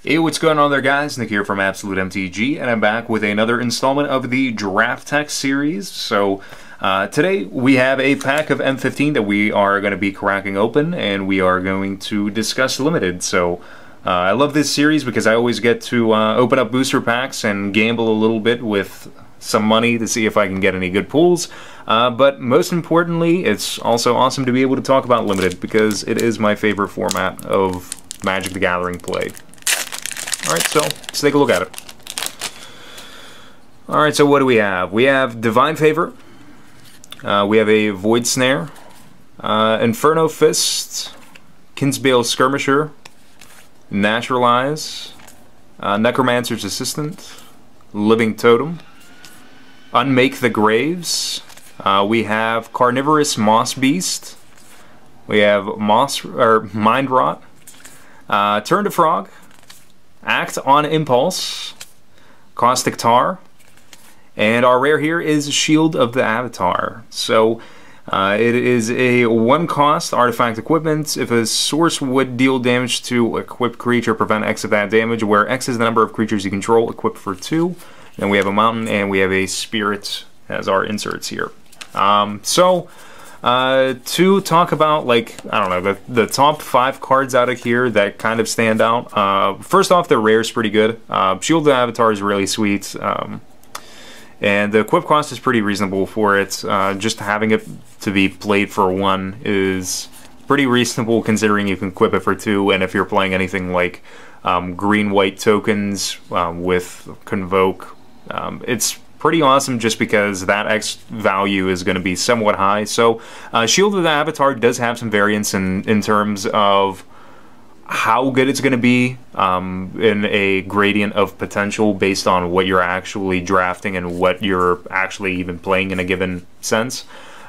Hey, what's going on there, guys? Nick here from Absolute MTG, and I'm back with another installment of the Draft Tech series. So today we have a pack of M15 that we are going to be cracking open, and we are going to discuss Limited. So I love this series because I always get to open up booster packs and gamble a little bit with some money to see if I can get any good pulls. But most importantly, it's also awesome to be able to talk about Limited because it is my favorite format of Magic the Gathering play. Alright, so let's take a look at it. Alright, so what do we have? We have Divine Favor. We have a Void Snare. Inferno Fist. Kinsbale Skirmisher. Naturalize. Necromancer's Assistant. Living Totem. Unmake the Graves. We have Carnivorous Moss Beast. We have Mind Rot. Turn to Frog. Act on Impulse, Caustic Tar, and our rare here is Shield of the Avatar. So it is a 1-cost artifact equipment. If a source would deal damage to equipped creature, prevent X of that damage, where X is the number of creatures you control, equipped for 2. Then we have a Mountain, and we have a Spirit as our inserts here. To talk about, like, I don't know, the top 5 cards out of here that kind of stand out. First off, the rare is pretty good. Shield of the Avatar is really sweet. And the equip cost is pretty reasonable for it. Just having it to be played for 1 is pretty reasonable considering you can equip it for 2. And if you're playing anything like green-white tokens with Convoke, it's pretty awesome just because that X value is going to be somewhat high. So Shield of the Avatar does have some variance in terms of how good it's going to be in a gradient of potential based on what you're actually drafting and what you're actually even playing in a given sense.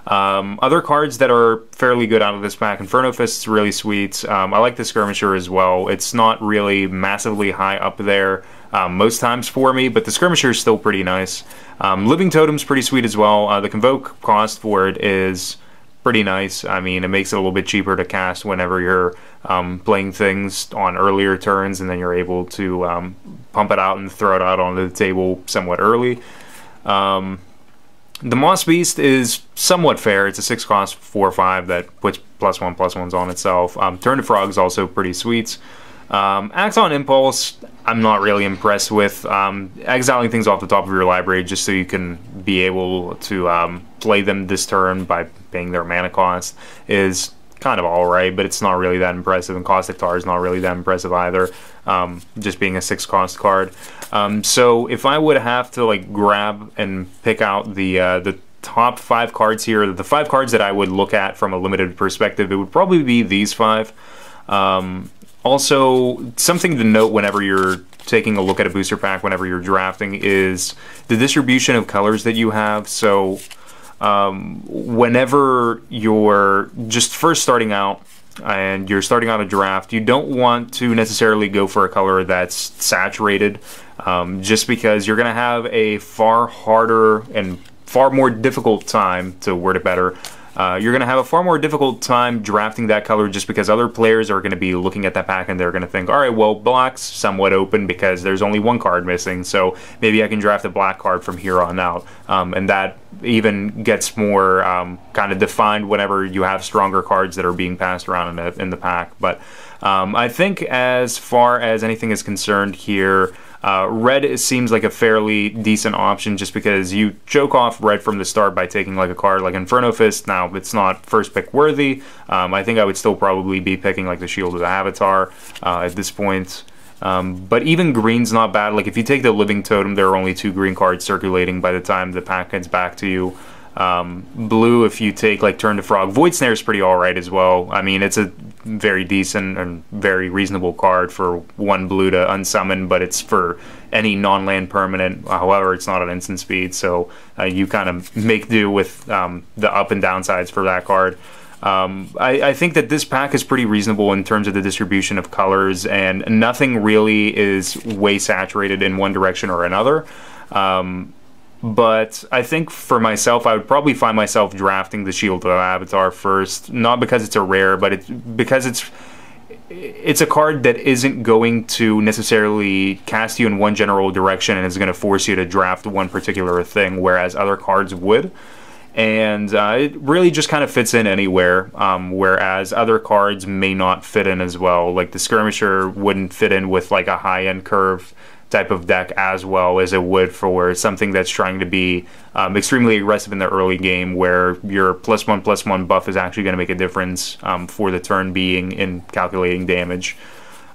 Other cards that are fairly good out of this pack, Inferno Fist is really sweet. I like the Skirmisher as well. It's not really massively high up there most times for me, but the Skirmisher is still pretty nice. Living Totem's pretty sweet as well. The Convoke cost for it is pretty nice. I mean, it makes it a little bit cheaper to cast whenever you're playing things on earlier turns, and then you're able to pump it out and throw it out onto the table somewhat early. The Moss Beast is somewhat fair. It's a 6-cost 4/5 that puts +1/+1s on itself. Turn to Frog is also pretty sweet. Act on Impulse, I'm not really impressed with. Exiling things off the top of your library just so you can be able to play them this turn by paying their mana cost is kind of alright, but it's not really that impressive, and Caustic Tar is not really that impressive either, just being a 6-cost card. So if I would have to like grab and pick out the top 5 cards here, the 5 cards that I would look at from a limited perspective, it would probably be these 5. Also, something to note whenever you're taking a look at a booster pack, whenever you're drafting, is the distribution of colors that you have. So whenever you're just first starting out and you're starting out a draft, you don't want to necessarily go for a color that's saturated, just because you're going to have a far harder and far more difficult time, to word it better, you're going to have a far more difficult time drafting that color just because other players are going to be looking at that pack and they're going to think, alright, well, black's somewhat open because there's only 1 card missing, so maybe I can draft a black card from here on out. And that even gets more kind of defined whenever you have stronger cards that are being passed around in the pack. But I think as far as anything is concerned here, red seems like a fairly decent option just because you choke off red from the start by taking like a card like Inferno Fist. Now, it's not first pick worthy. I think I would still probably be picking like the Shield of the Avatar at this point. But even green's not bad. Like if you take the Living Totem, there are only 2 green cards circulating by the time the pack gets back to you. Blue, if you take like Turn to Frog, Void Snare is pretty alright as well. I mean, it's a very decent and very reasonable card for 1 blue to unsummon, but it's for any non-land permanent. However, it's not an instant speed, so you kind of make do with the up and downsides for that card. I think that this pack is pretty reasonable in terms of the distribution of colors, and nothing really is way saturated in one direction or another. But I think for myself, I would probably find myself drafting the Shield of Avatar first, not because it's a rare, but because it's a card that isn't going to necessarily cast you in one general direction and is going to force you to draft one particular thing, whereas other cards would. And it really just kind of fits in anywhere, whereas other cards may not fit in as well. Like the Skirmisher wouldn't fit in with like a high-end curve type of deck as well as it would for something that's trying to be extremely aggressive in the early game, where your +1/+1 buff is actually going to make a difference for the turn being in calculating damage.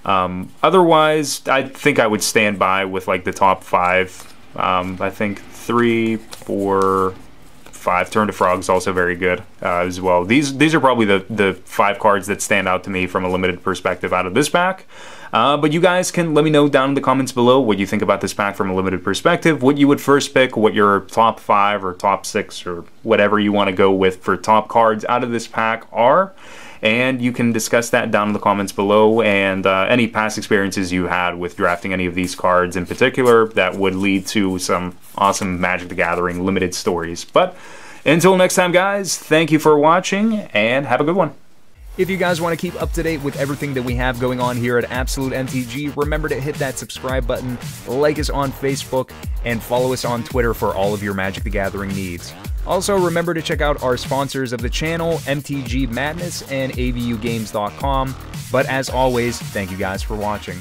Otherwise, I think I would stand by with like the top 5. I think 3, 4, 5. Turn to Frog is also very good as well. These are probably the 5 cards that stand out to me from a limited perspective out of this pack. But you guys can let me know down in the comments below what you think about this pack from a limited perspective, what you would first pick, what your top 5 or top 6 or whatever you want to go with for top cards out of this pack are. And you can discuss that down in the comments below, and any past experiences you had with drafting any of these cards in particular that would lead to some awesome Magic the Gathering limited stories. But until next time, guys, thank you for watching, and have a good one. If you guys want to keep up to date with everything that we have going on here at Absolute MTG, remember to hit that subscribe button, like us on Facebook, and follow us on Twitter for all of your Magic the Gathering needs. Also, remember to check out our sponsors of the channel, MTG Madness and AVUgames.com. But as always, thank you guys for watching.